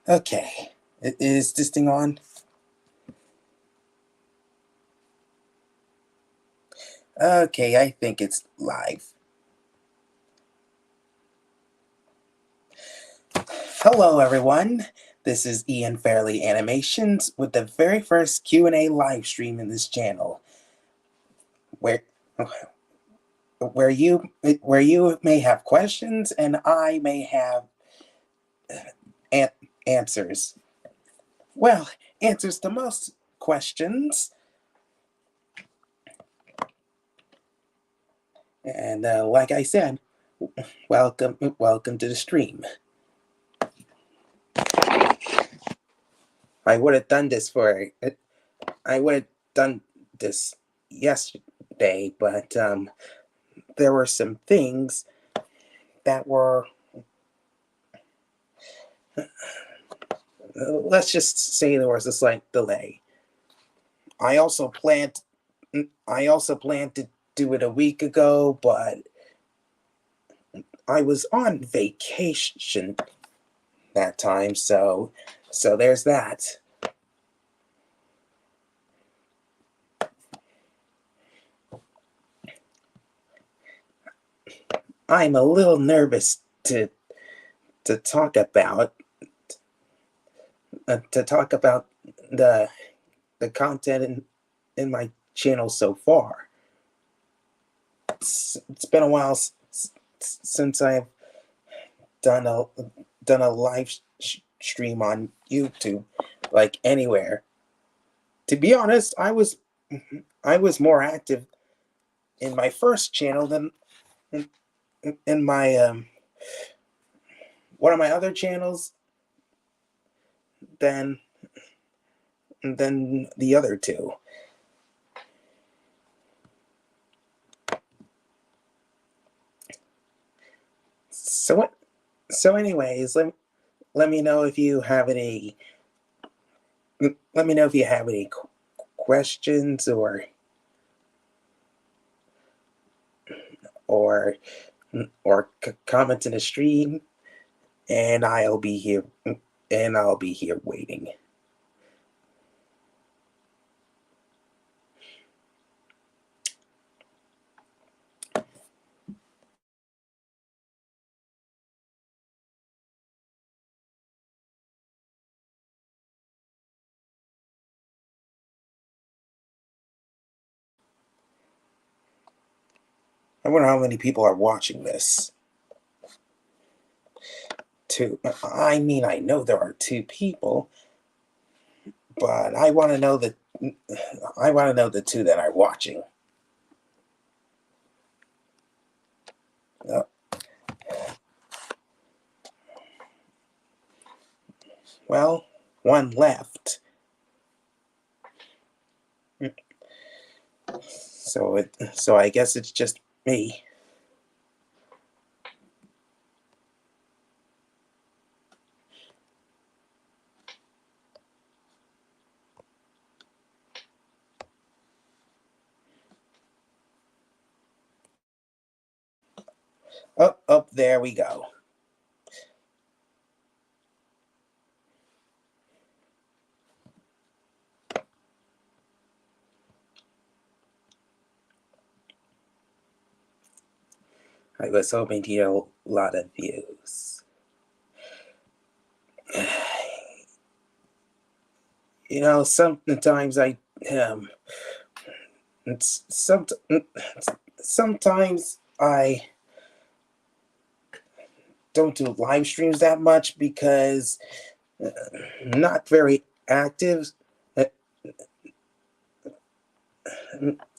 Okay, is this thing on? Okay, I think it's live. Hello, everyone. This is Ian Fairley Animations with the very first Q&A live stream in this channel, where where you may have questions and I may have an- answers. Well, answers to most questions. And like I said, welcome to the stream. I would have done this I would have done this yesterday, but there were some things that were, let's just say there was a slight delay. I also planned, to do it a week ago, but I was on vacation that time, so there's that. I'm a little nervous to talk about the content in my channel so far. It's been a while since I've done a live stream on YouTube, like anywhere. To be honest, I was more active in my first channel than in my one of my other channels than the other two. So anyways, let me know if you have any questions or comments in the stream, and I'll be here waiting. I wonder how many people are watching this. Two. I mean, I know there are two people, but I want to know the two that are watching. Well, one left. So I guess it's just me. Oh, there we go. I was hoping to get a lot of views. You know, sometimes sometimes I don't do live streams that much because not very active.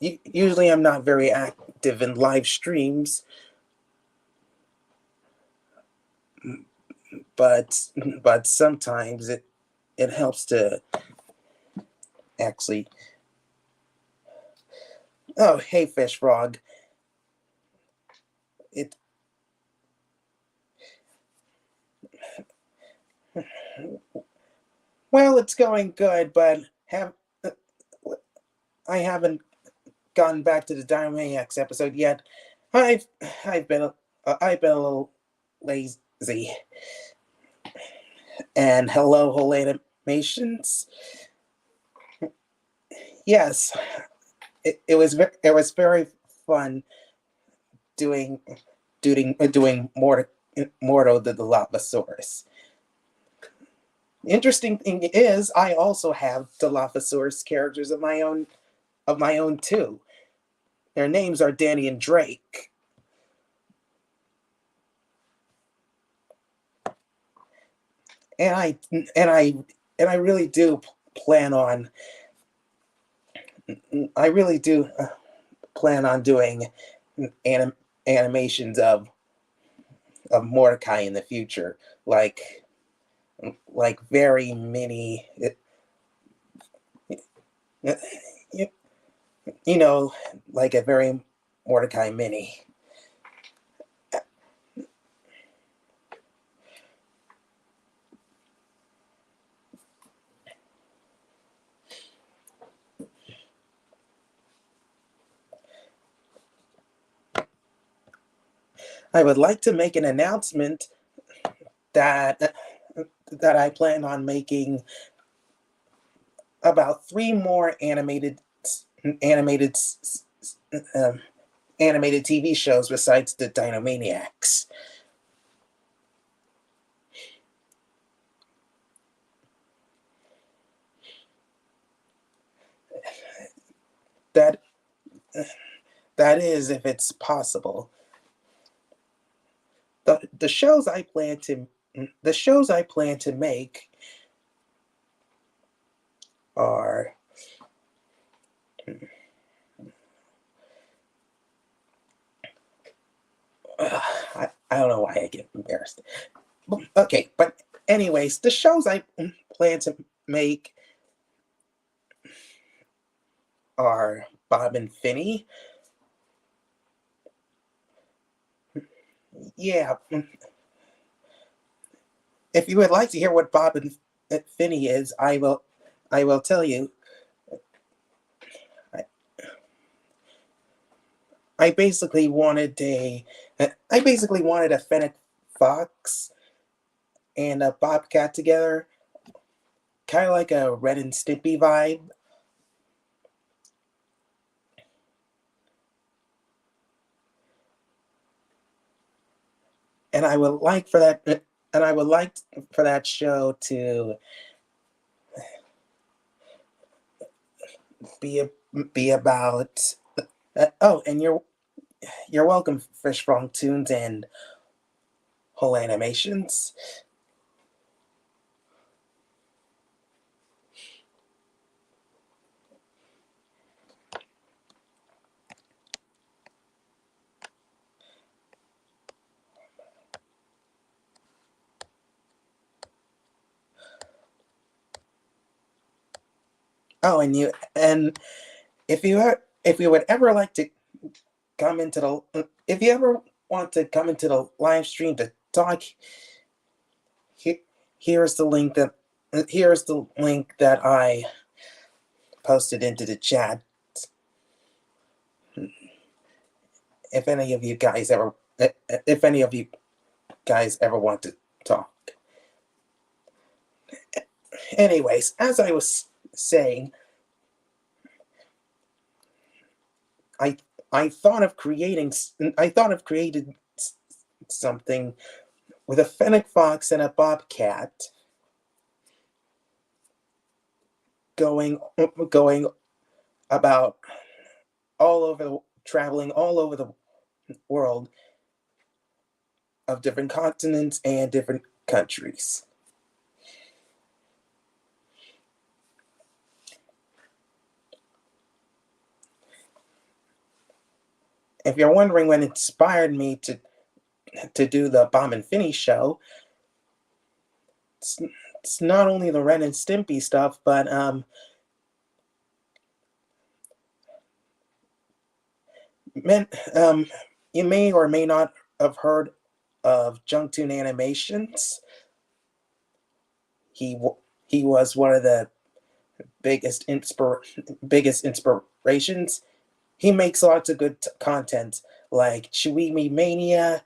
Usually I'm not very active in live streams, but sometimes it helps to actually. Oh, hey, fish frog. It Well, it's going good, but I haven't gotten back to the Dynamaniacs episode yet. I've I've been a little lazy. And hello, whole animations. Yes, it was very fun doing doing Morto the Dilophosaurus. The interesting thing is, I also have Dilophosaurus characters of my own too. Their names are Danny and Drake. And I really do plan on I really do plan on doing animations of Mordecai in the future, like very mini, you know, like a very Mordecai mini. I would like to make an announcement that that I plan on making about three more animated um, animated TV shows besides the Dinomaniacs. That that is, if it's possible. The shows I plan to make are I don't know why I get embarrassed. Okay, but anyways, the shows I plan to make are Bob and Finny. Yeah, if you would like to hear what Bob and Finny is, I will tell you. I, I basically wanted a fennec fox and a bobcat together, kind of like a Red and Stimpy vibe. And I would like for that and I would like for that show to be be about oh, and you're welcome, Fish Frog Tunes and Whole Animations. Oh, and if you would ever like to come into the if you ever want to come into the live stream to talk, he, here's the link that I posted into the chat. If any of you guys ever if any of you guys ever want to talk. Anyways, as I was saying, I I thought of creating something with a fennec fox and a bobcat going about traveling all over the world of different continents and different countries. If you're wondering what inspired me to do the Bomb and Finny show, it's not only the Ren and Stimpy stuff, but men, you may or may not have heard of Junktoon Animations. He he was one of the biggest inspirations. He makes lots of good content like Chiweenie Mania,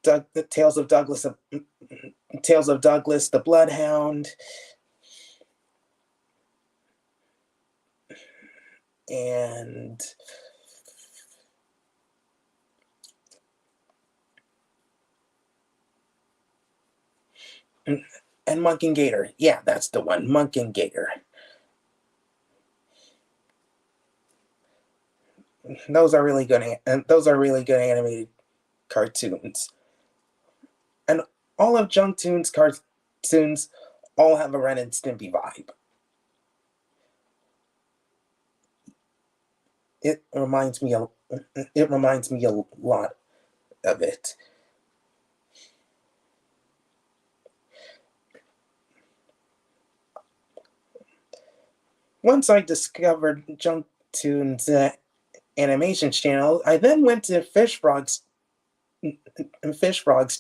the Tales of Douglas Tales of Douglas the Bloodhound, and Monk and Gator. Yeah, that's the one, Monk and Gator. Those are really good, and those are really good animated cartoons. And all of Junktoon's cartoons all have a Ren and Stimpy vibe. It reminds me a lot of it. Once I discovered Junktoon's animation channel, I then went to Fish Frog's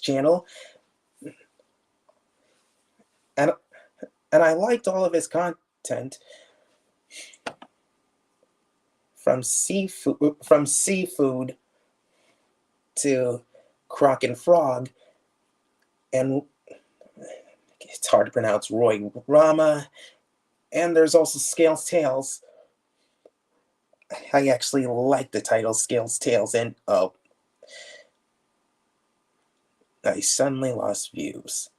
channel, and I liked all of his content, from seafood to Croc and Frog, and it's hard to pronounce, Roy Rama, and there's also Scales Tales. I actually like the title Scales Tales, and oh, I suddenly lost views.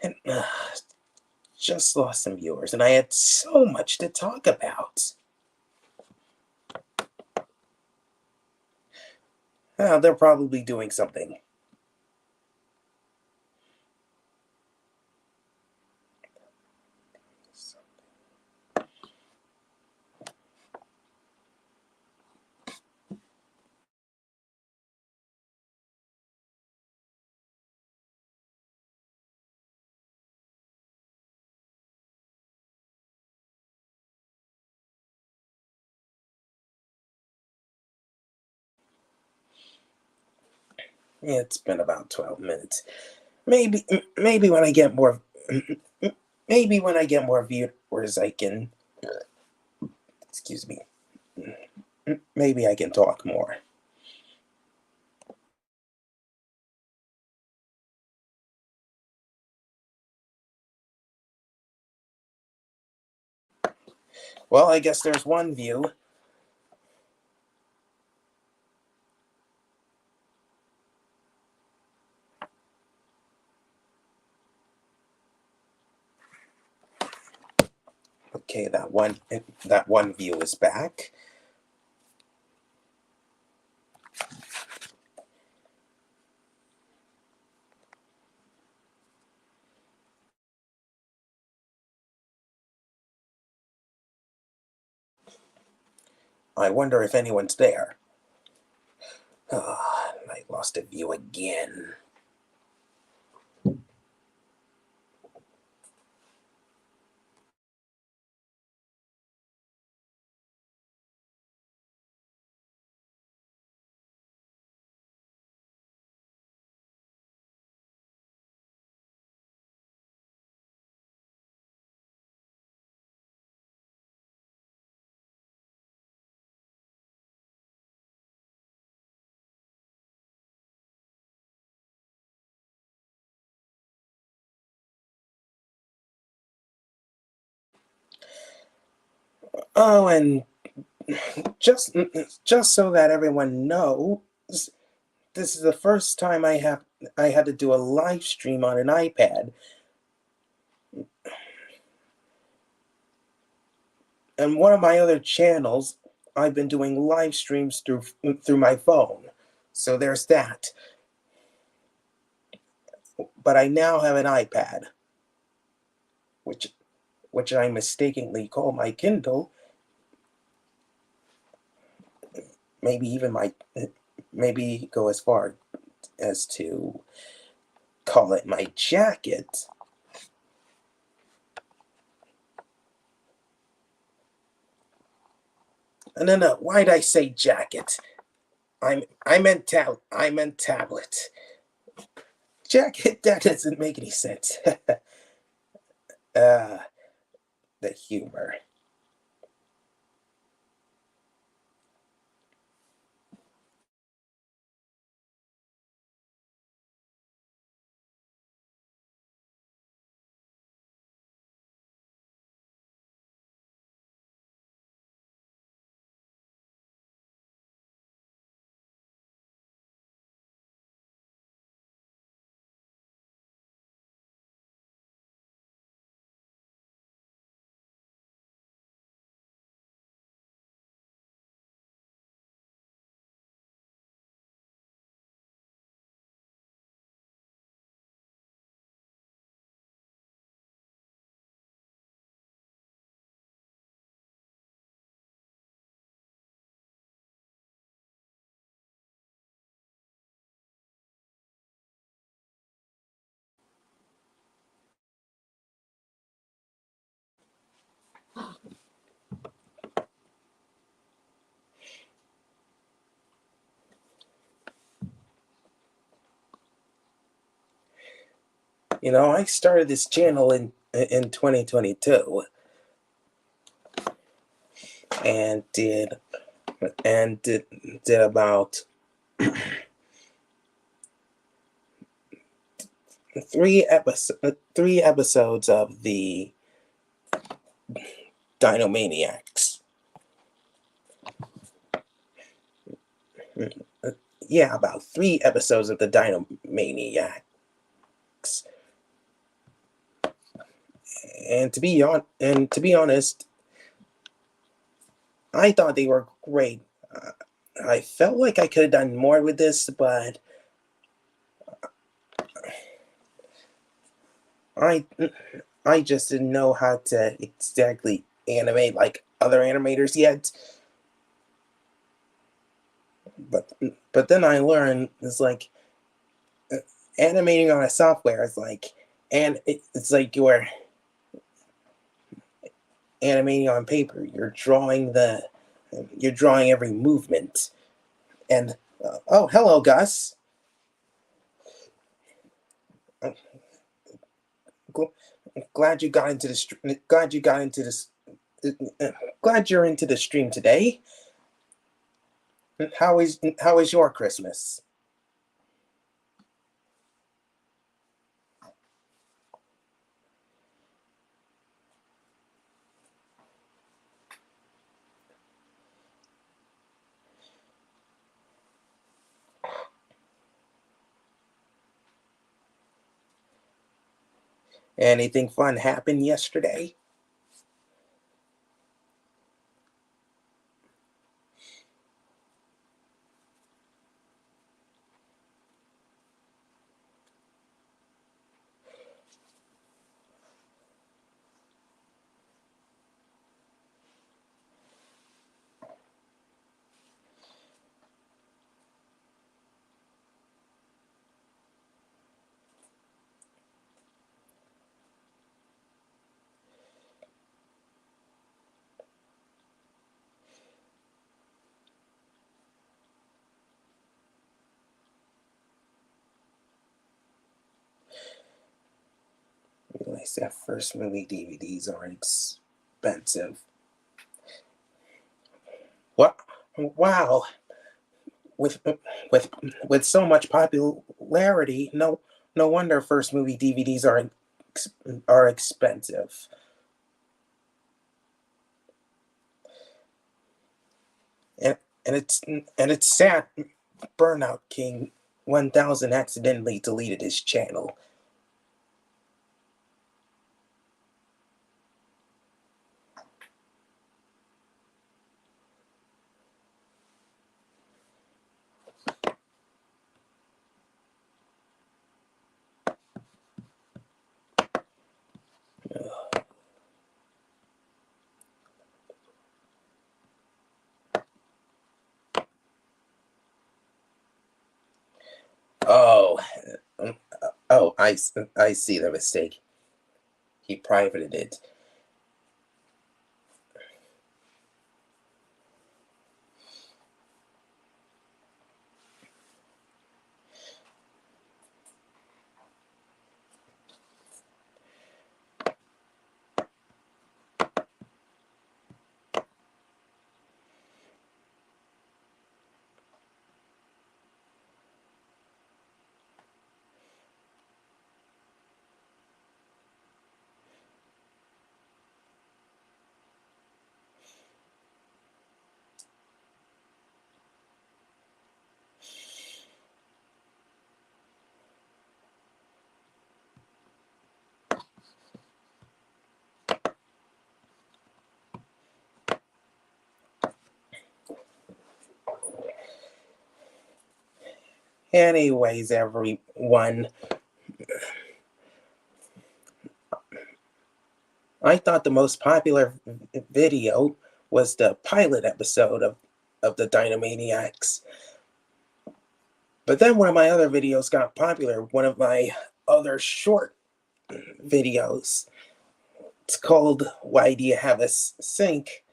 And just lost some viewers, and I had so much to talk about. They're probably doing something. It's been about 12 minutes. Maybe when I get more viewers, I can, excuse me, maybe I can talk more. Well, I guess there's one view. Okay, that one view is back. I wonder if anyone's there. I lost a view again. Oh, and just so that everyone knows, this is the first time I had to do a live stream on an iPad. And one of my other channels, I've been doing live streams through my phone. So there's that. But I now have an iPad, which I mistakenly call my Kindle. maybe even maybe go as far as to call it my jacket. No, why'd I say jacket? I meant tablet. Jacket, that doesn't make any sense. uh, the humor. I started this channel in 2022 and did about three episodes of the Dinomaniacs. Yeah, about 3 episodes of the Dinomaniacs. And to be honest, I thought they were great. I felt like I could have done more with this, but I I just didn't know how to exactly animate like other animators yet. But but then I learned it's like animating on a software is like, and it's like you're animating on paper. You're drawing every movement. And oh, hello, Gus. I'm glad you got into this. Glad you got into this. Glad you're into the stream today. How is your Christmas? Anything fun happened yesterday? Realize that first movie DVDs are expensive. What? Wow! With with with so much popularity, no wonder first movie DVDs are expensive. And it's sad. Burnout King 1000 accidentally deleted his channel. Oh, oh, I see the mistake. He privated it. Anyways, everyone, I thought the most popular video was the pilot episode of the Dynamaniacs. But then one of my other videos got popular, one of my other short videos. It's called Why Do You Have a Sink?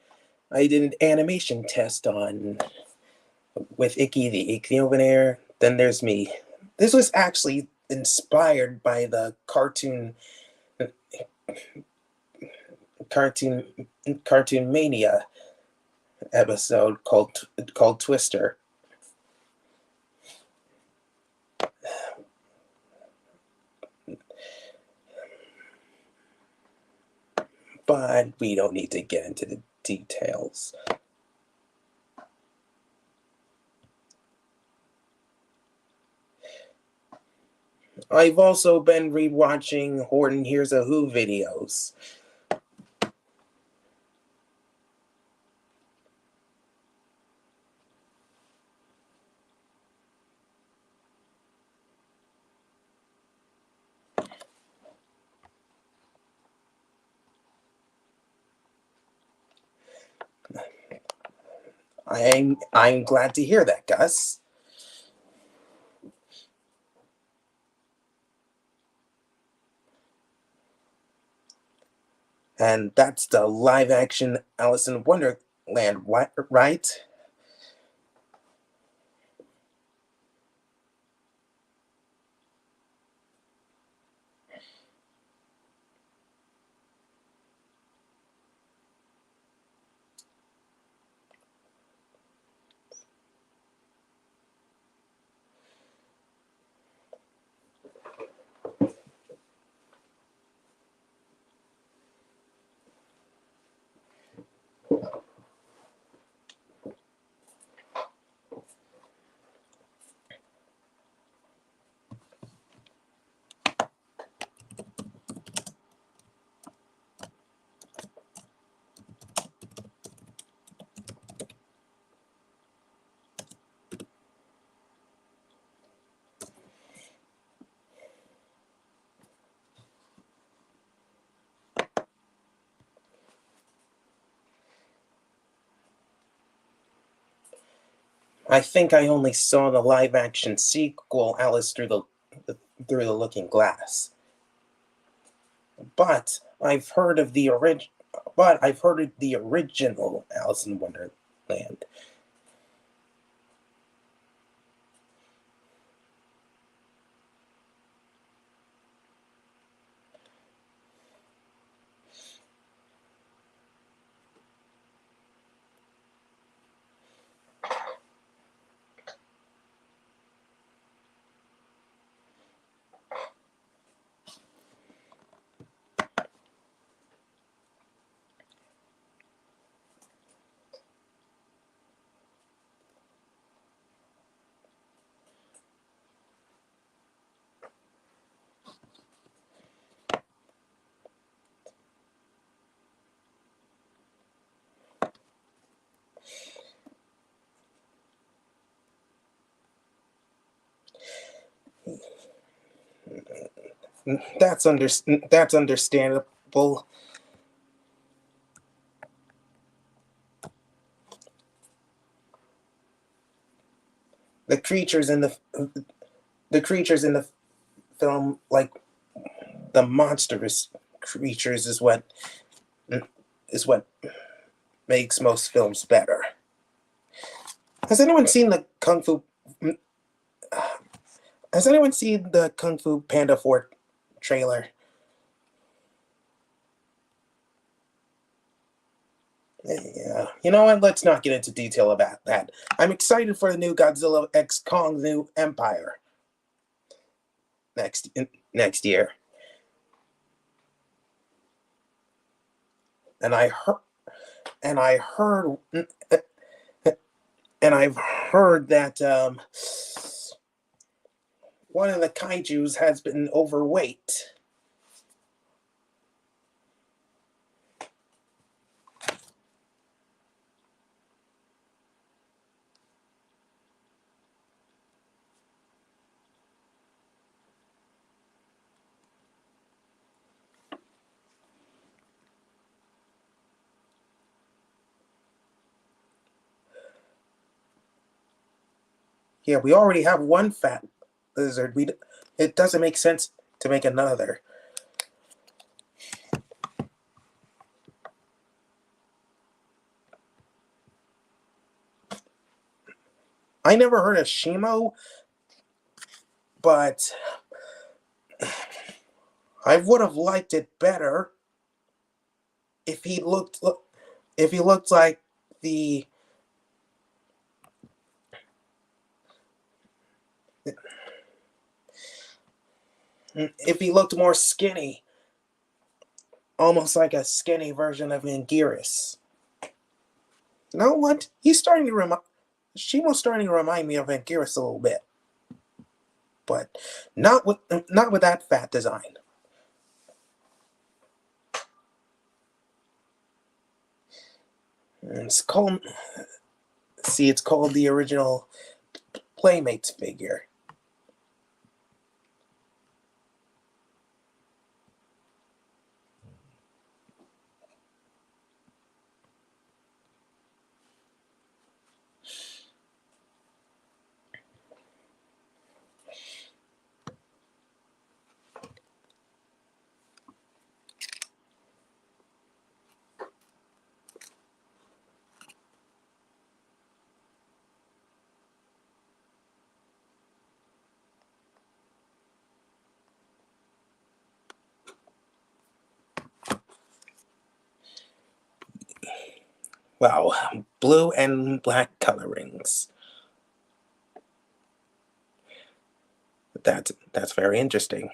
I did an animation test on with Icky the Ichthyovenaire. Then there's me. This was actually inspired by the cartoon cartoon mania episode called Twister. But we don't need to get into the details. I've also been rewatching Horton Hears a Who videos. I'm glad to hear that, Gus. And that's the live action Alice in Wonderland, right? I think I only saw the live action sequel, Alice Through the Looking Glass. But I've heard of the original Alice in Wonderland. That's understandable. The creatures in the creatures in the film, like the monstrous creatures, is what makes most films better. Has anyone seen the Kung Fu? Has anyone seen the Kung Fu Panda 4 trailer? Yeah, you know what? Let's not get into detail about that. I'm excited for the new Godzilla X Kong New Empire next year, and I heard and I've heard that one of the kaiju's has been overweight. Yeah, we already have one fat lizard. It doesn't make sense to make another. I never heard of Shimo, but I would have liked it better if he looked like the if he looked more skinny, almost like a skinny version of Anguirus. You know what? Shimo's starting to remind me of Anguirus a little bit, but not with that fat design. It's called the original Playmates figure. Wow, blue and black colorings. That's very interesting.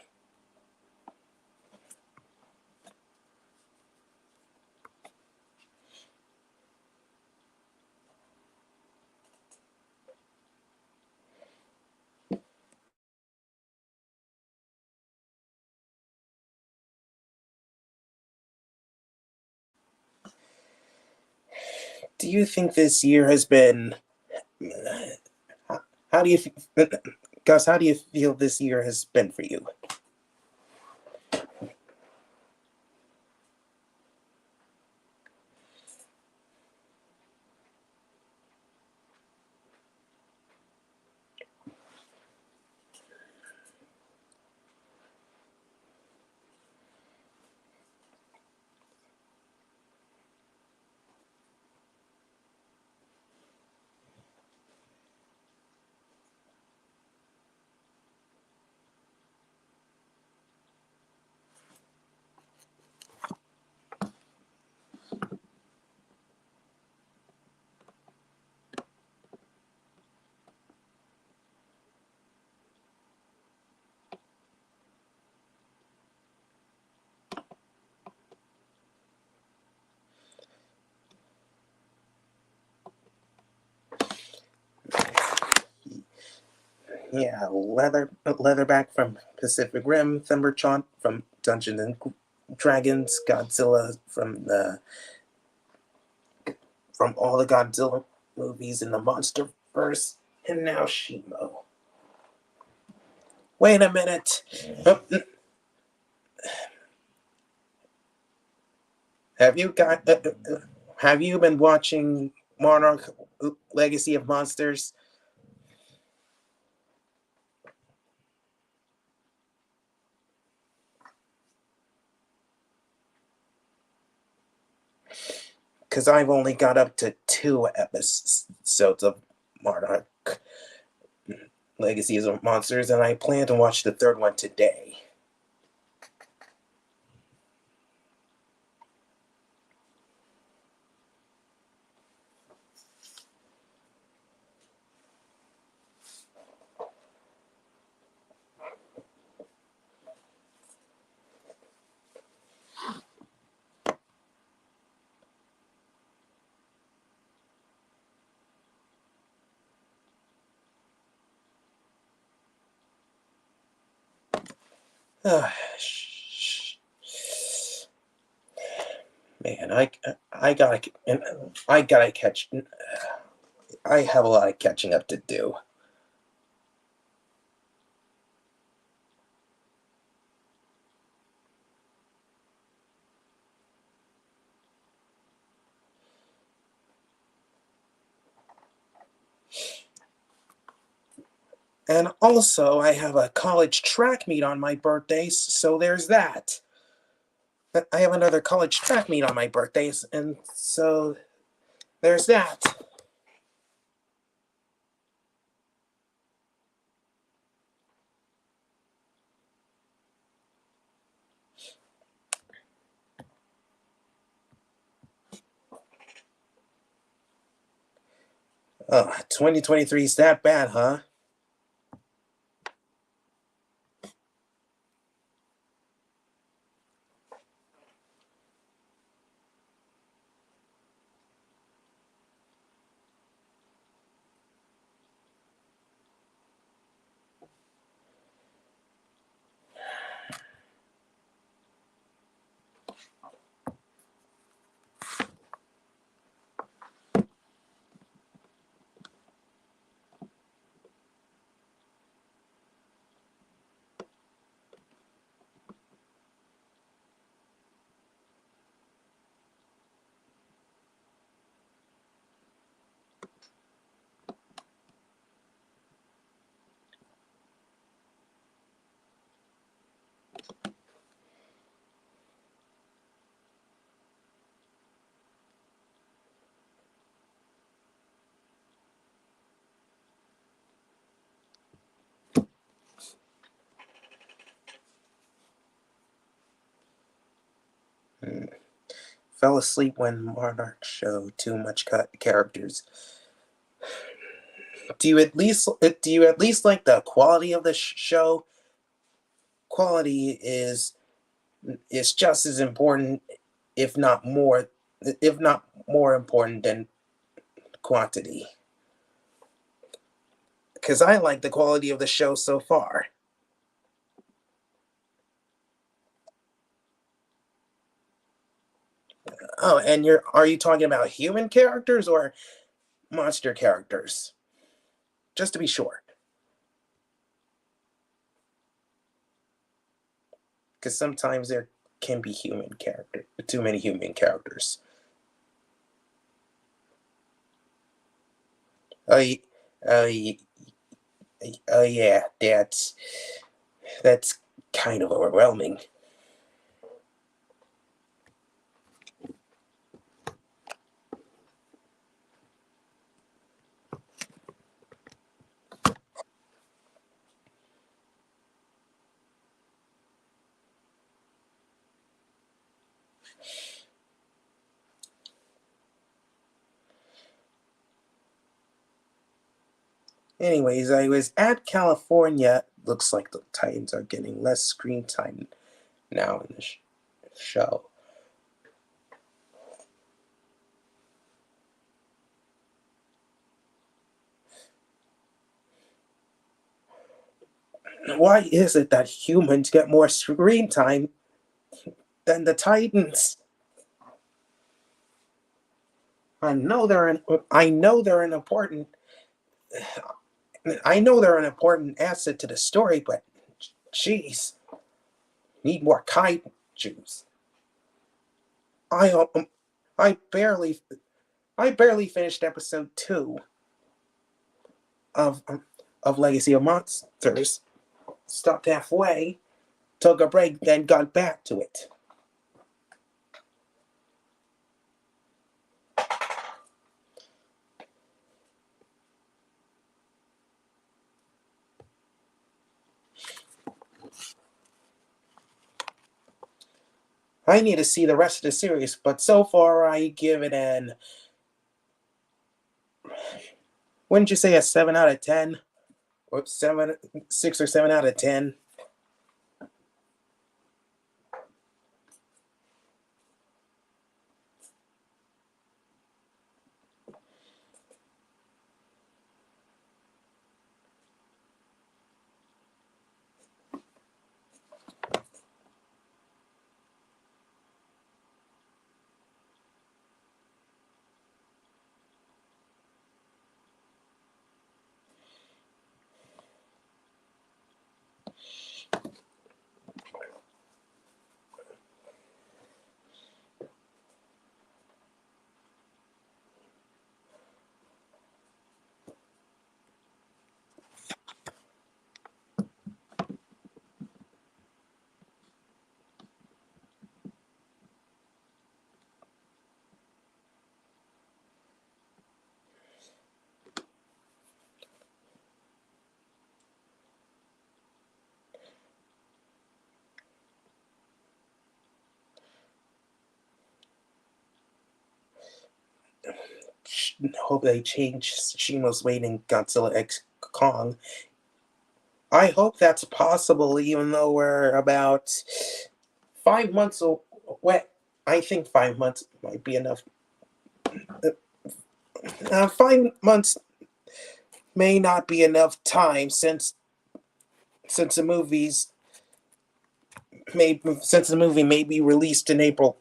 Do you think this year has been? How do you, Gus? How do you feel this year has been for you? Yeah, Leatherback from Pacific Rim, Thunderchomp from Dungeons and Dragons, Godzilla from all the Godzilla movies in the MonsterVerse, and now Shimo. Wait a minute. Oh, have you been watching Monarch Legacy of Monsters? because I've only got up to 2 episodes of Monarch Legacies of Monsters, and I plan to watch the third one today. Man, I gotta catch. I have a lot of catching up to do. And also, I have a college track meet on my birthday, so there's that. I have another college track meet on my birthdays, and so there's that. Oh, 2023 is that bad, huh? Fell asleep when Monarch showed too much characters. Do you at least like the quality of the show? Quality is just as important, if not more, important than quantity. Because I like the quality of the show so far. Oh, and are you talking about human characters or monster characters? Just to be sure. Because sometimes there can be too many human characters. Oh, oh, oh yeah, that's kind of overwhelming. Anyways, I was at California. Looks like the Titans are getting less screen time now in the show. Why is it that humans get more screen time than the Titans? I know they're an important asset to the story, but jeez, need more kaiju's. I I barely I barely finished episode 2 of Legacy of Monsters. Stopped halfway, took a break, then got back to it. I need to see the rest of the series, but so far I give it an, wouldn't you say a 7 out of 10? Or 6 or 7 out of 10? Hope they change Shimo's weight in Godzilla X Kong. I hope that's possible, even though we're about 5 months away. I think 5 months might be enough. 5 months may not be enough time since the movies since the movie may be released in April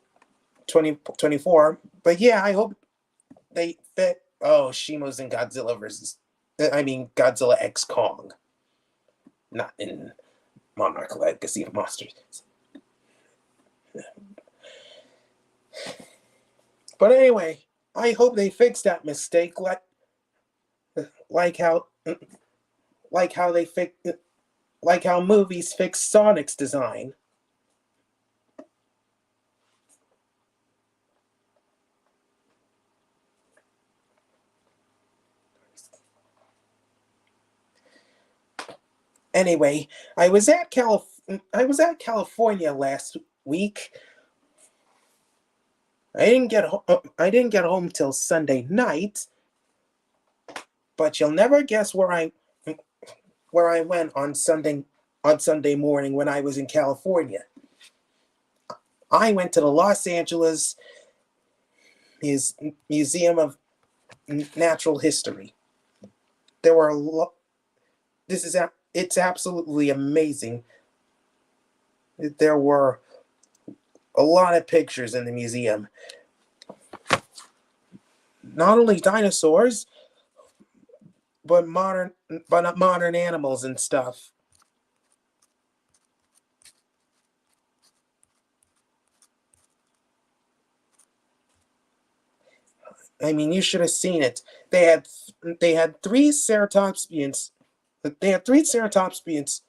2024. But yeah, I hope they fit. Oh, Shimo's in Godzilla versus. I mean, Godzilla X Kong, not in Monarch Legacy of Monsters. But anyway, I hope they fix that mistake, like how like how they fix like how movies fix Sonic's design. Anyway, I was at California last week. I didn't get home till Sunday night, but you'll never guess where I went on Sunday morning when I was in California. I went to the Los Angeles Museum of Natural History. There were it's absolutely amazing. There were a lot of pictures in the museum. Not only dinosaurs, but modern animals and stuff. I mean, you should have seen it. They had three ceratopsians. They had three ceratopsian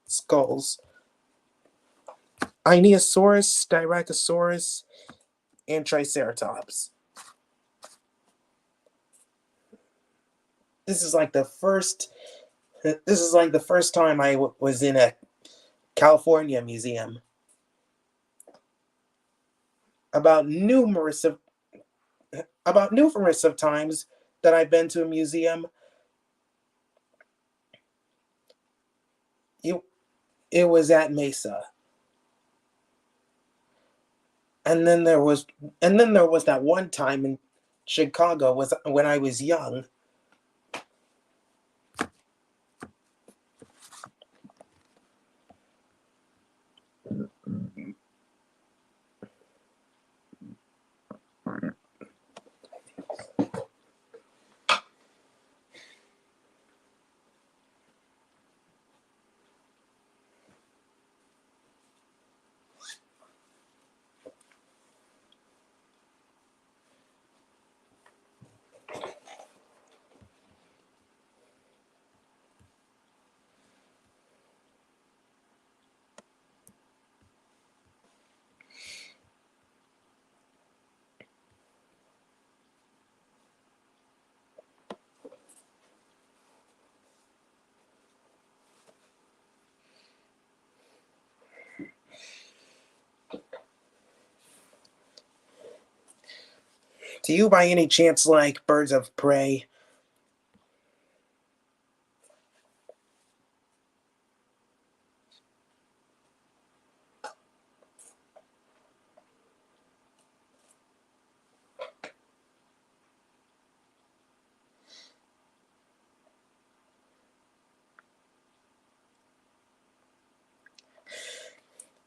skulls: Ionosaurus, Styracosaurus, and Triceratops. This is like the first. This is like the first time I was in a California museum. About numerous of times that I've been to a museum, it, it was at Mesa. And then there was that one time in Chicago was when I was young. Do you by any chance like Birds of Prey?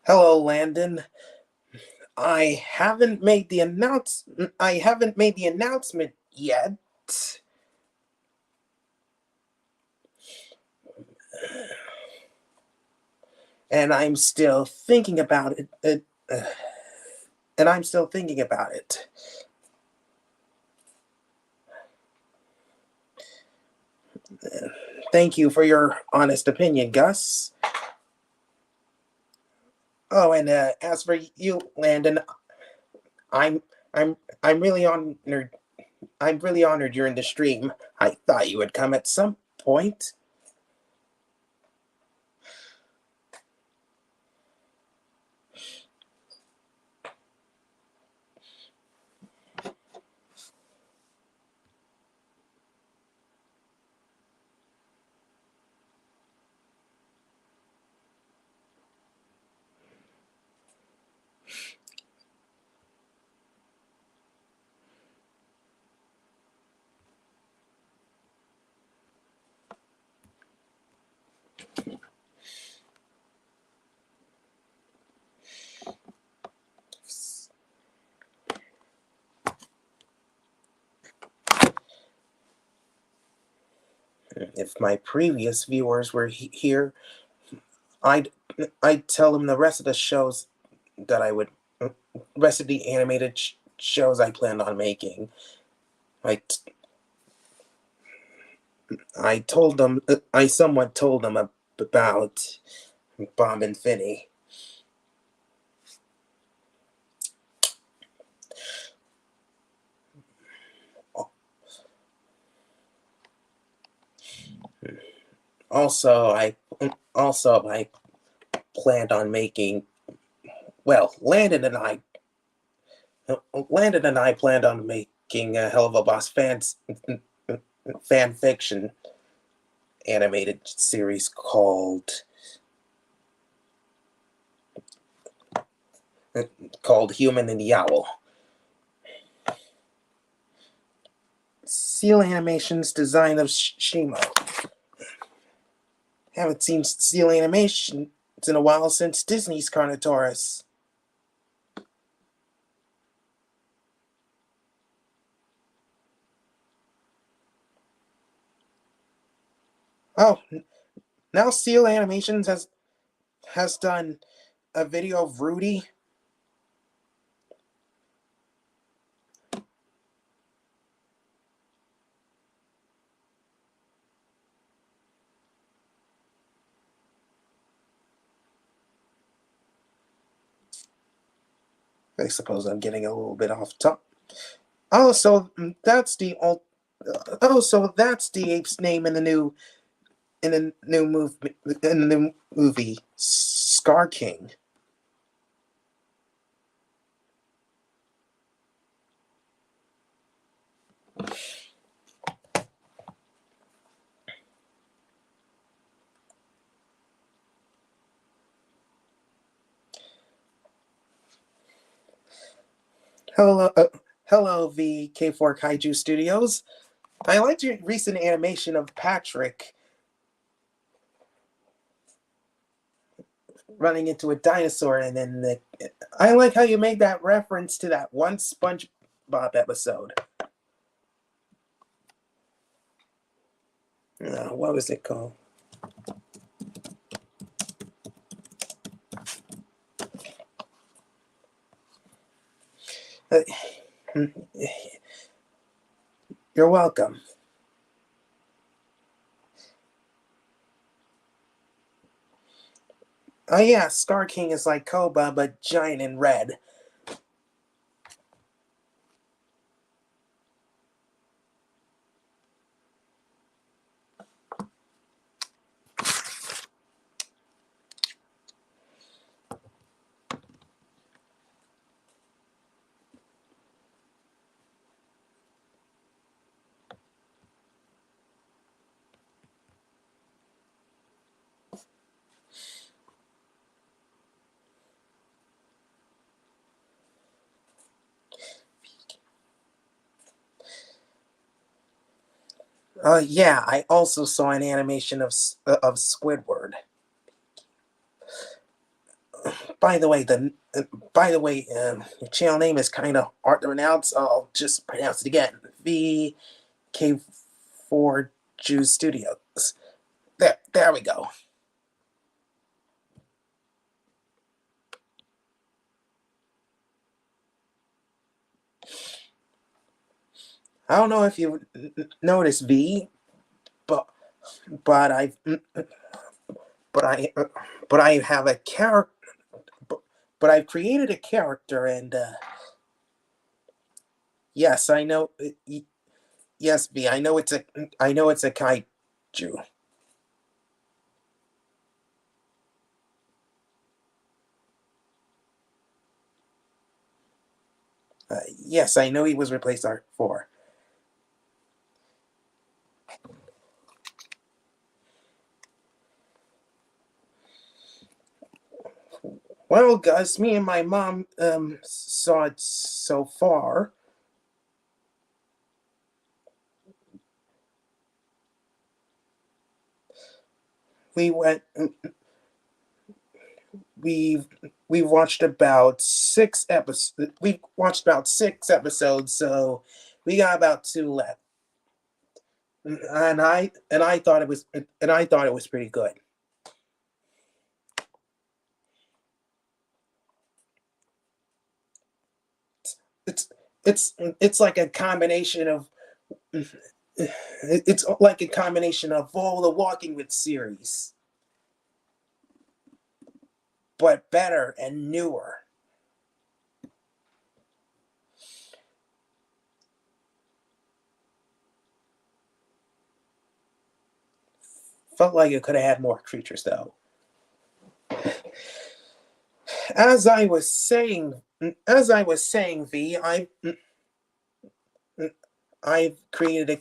Hello, Landon. I haven't made the announcement yet. And I'm still thinking about and I'm still thinking about it. Thank you for your honest opinion, Gus. Oh, and as for you, Landon, I'm I'm really honored. I'm really honored you're in the stream. I thought you would come at some point. If my previous viewers were here, I'd I'd tell them the rest of the shows that I would, rest of the animated shows I planned on making. I I told them, I somewhat told them about Bob and Finny. Also, I planned on making. Well, Landon and I planned on making a Hell of a Boss fan fiction animated series called Human and the Owl. Seal Animation's design of Shimo. Haven't seen Seal Animation in a while since Disney's Carnotaurus. Oh, now Seal Animations has done a video of Rudy. I suppose I'm getting a little bit off top. Oh, so that's the ape's name in the new movie, Scar King. Hello, hello, VK4 Kaiju Studios. I liked your recent animation of Patrick running into a dinosaur, and then I like how you made that reference to that one SpongeBob episode. What was it called? You're welcome. Oh yeah, Scar King is like Koba, but giant and red. Yeah, I also saw an animation of Squidward. By the way, your channel name is kind of hard to pronounce. I'll just pronounce it again. VK4 Jew Studios. There we go. I don't know if you noticed V, but but I but I but I have a character. But I've created a character, and yes, I know. Yes, V. I know it's a kaiju. Yes, I know he was replaced Art 4. Well, Gus, me and my mom saw it so far. We went. We've we've watched about 6 episodes. We've watched about 6 episodes, so we got about 2 left. And I thought it was pretty good. It's it's like a combination of it's like a combination of all the Walking with series, but better and newer. Felt like it could have had more creatures though. As I was saying, V, I've created a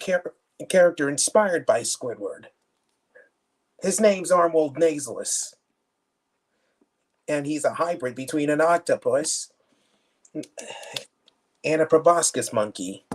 character inspired by Squidward. His name's Armold Nasalus, and he's a hybrid between an octopus and a proboscis monkey.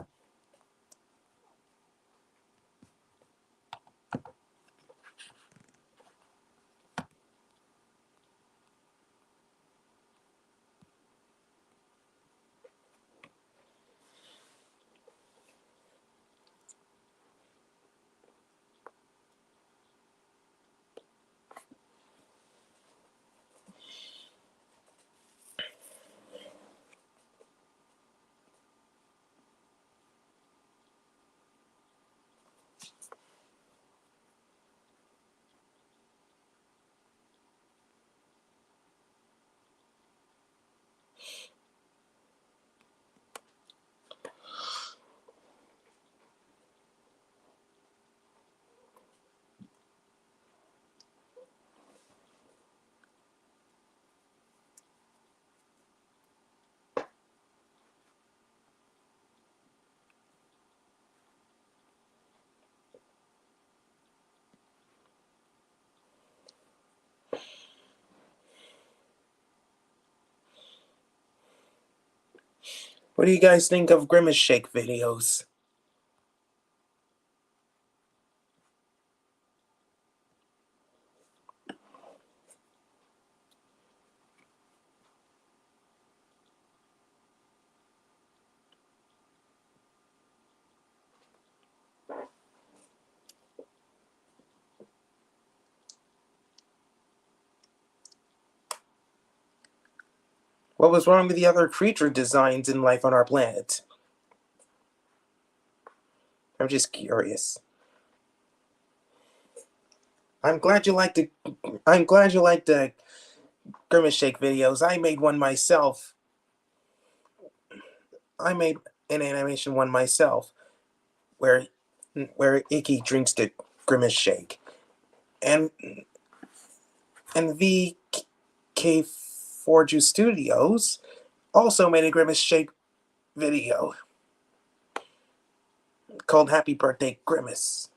What do you guys think of Grimace Shake videos? What was wrong with the other creature designs in Life on Our Planet? I'm just curious. I'm glad you liked the. I'm glad you liked the Grimace Shake videos. I made one myself. I made an animation one myself, where Icky drinks the Grimace Shake, and VK Forju Studios also made a Grimace Shake video called Happy Birthday Grimace.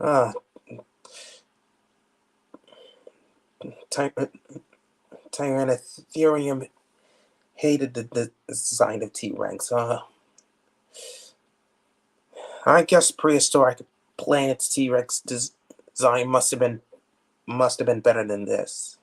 Uh, Ty- Tyrannotherium hated the design of T-Rex. I guess prehistoric planet's T-Rex design must have been better than this.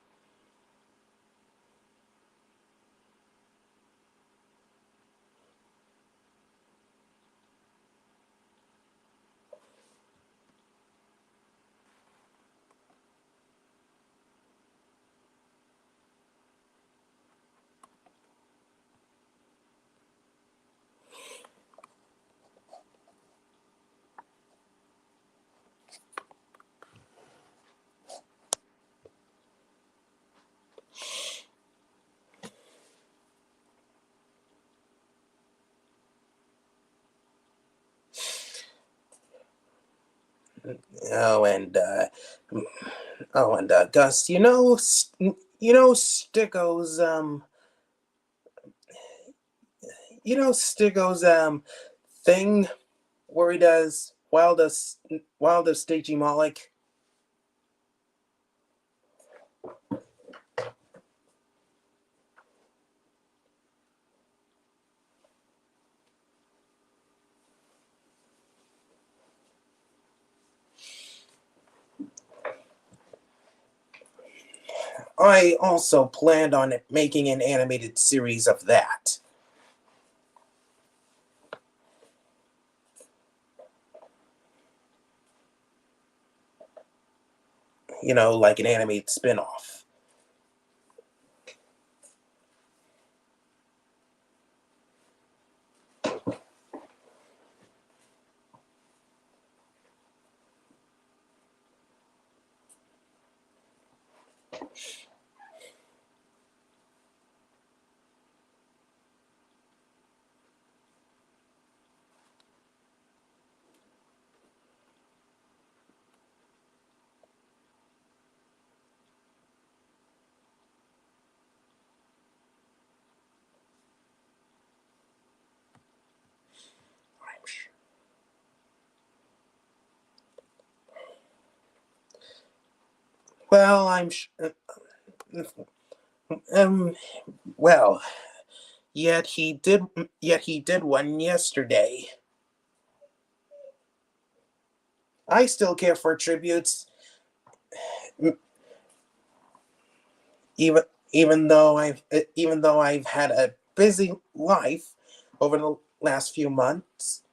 Oh, and Gus, Sticko's thing where he does Wild of Stagey Malik. I also planned on making an animated series of that. Like an animated spin-off. Well, um, well, yet he did one yesterday. I still care for tributes, even even though I've had a busy life over the last few months.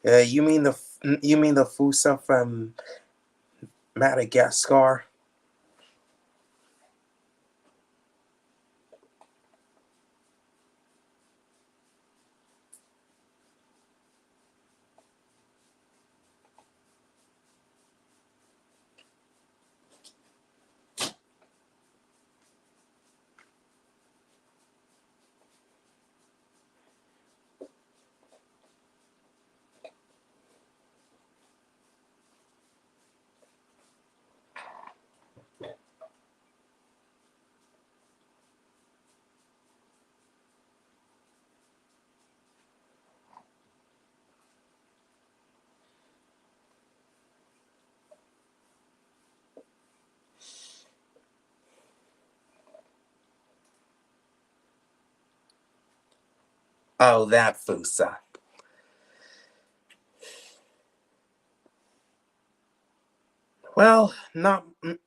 You mean the Fusa from Madagascar? Oh, that Fusa. Well, not mm,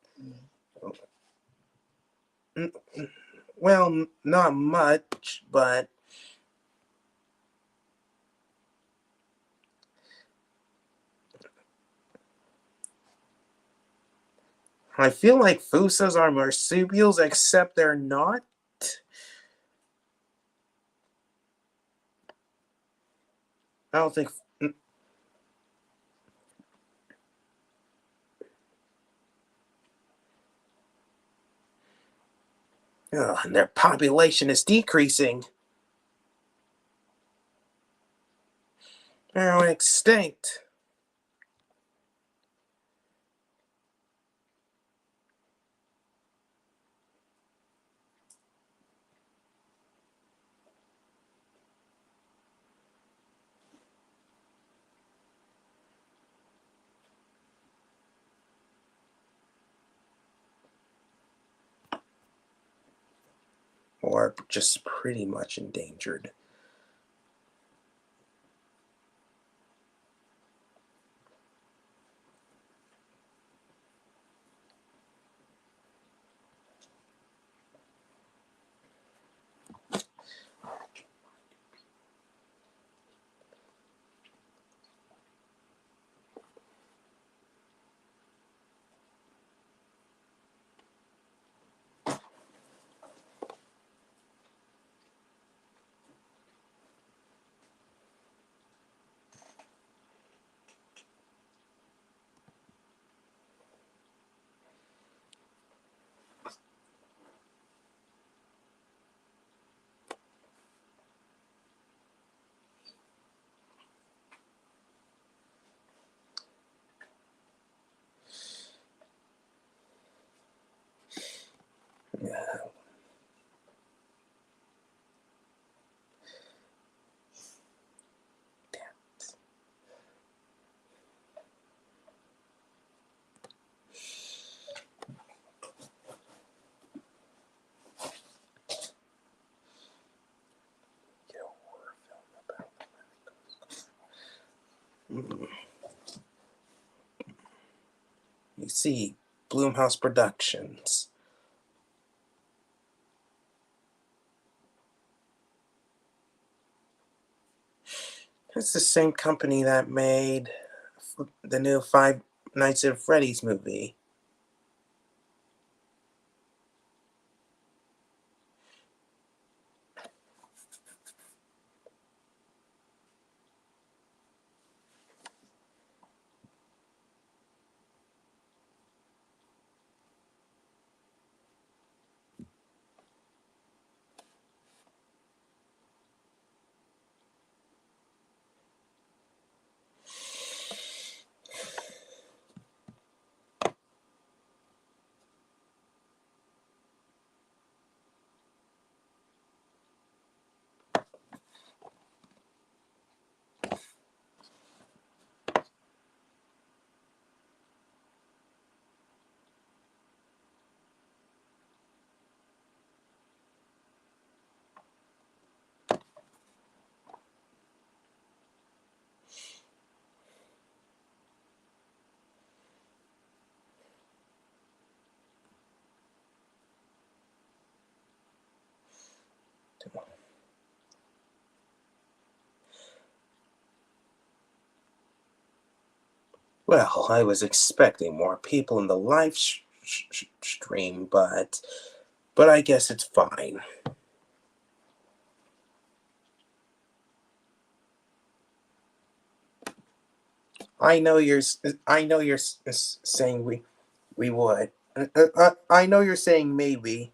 well, not much, but I feel like Fusas are marsupials, except they're not. I don't think. Ugh, and their population is decreasing. They're extinct. Or just pretty much endangered. Yeah. Mm. You see, Bloomhouse Productions. It's the same company that made the new Five Nights at Freddy's movie. Well, I was expecting more people in the live stream, but I guess it's fine. I know you're. I know you're saying we would. I know you're saying maybe.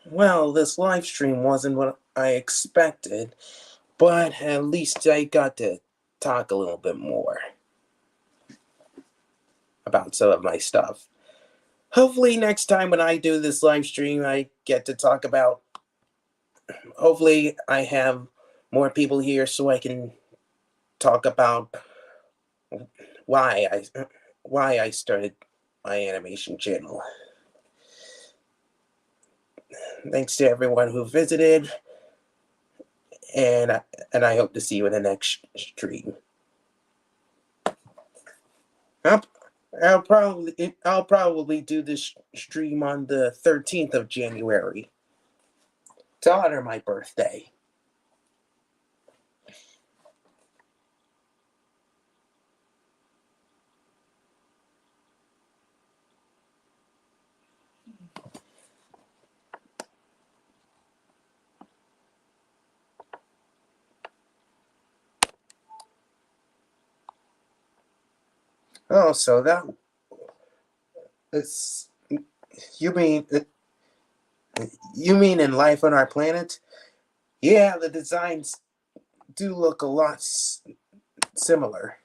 Well, this live stream wasn't what I expected, but at least I got to talk a little bit more about some of my stuff. Hopefully next time when I do this live stream, I get to talk about, hopefully I have more people here so I can talk about why I started my animation channel. Thanks to everyone who visited, and I hope to see you in the next stream. I'll probably do this stream on the 13th of January to honor my birthday. Oh, so that it's you mean in life on our planet? Yeah, the designs do look a lot similar.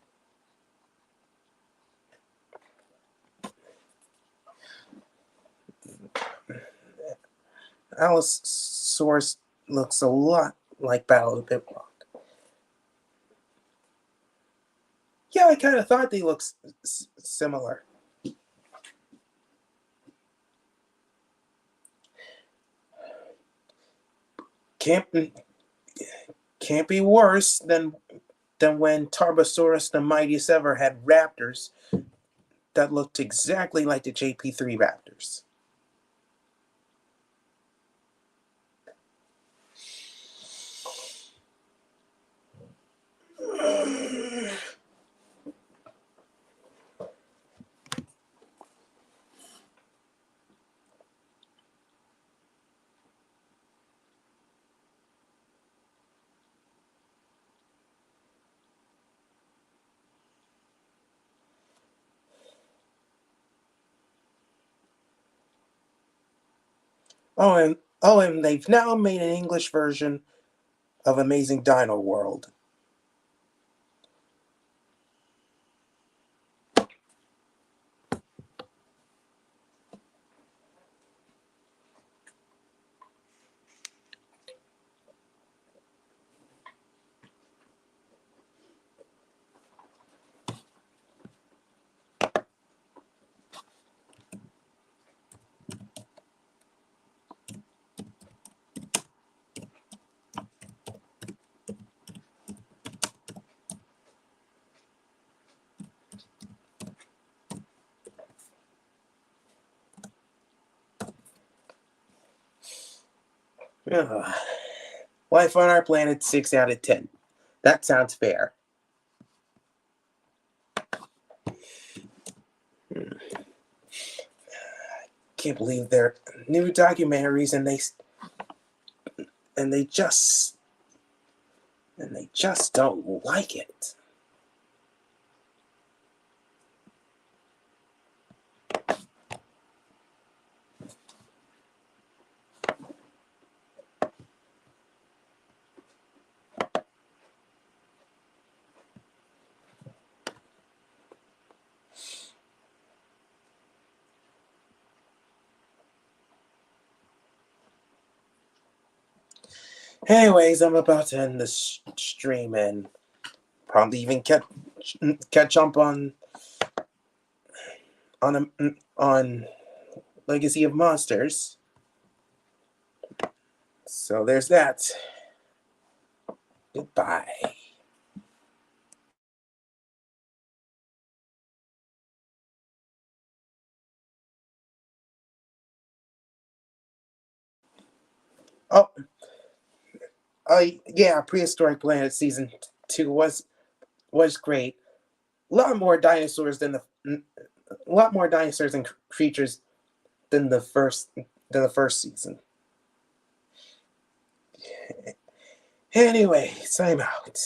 Allosaurus looks a lot like Battle of the Pit Rock. Yeah, I kind of thought they looked similar. Can't be worse than when Tarbosaurus, the mightiest ever, had raptors that looked exactly like the JP3 raptors. And they've now made an English version of Amazing Dino World. Life on our planet, 6 out of 10. That sounds fair. Can't believe they're new documentaries and they just don't like it. Anyways, I'm about to end this stream and probably even catch up on Legacy of Monsters. So there's that. Goodbye. Oh, yeah, Prehistoric Planet Season 2 was great. A lot more dinosaurs and creatures than the first season. Anyways, I'm out.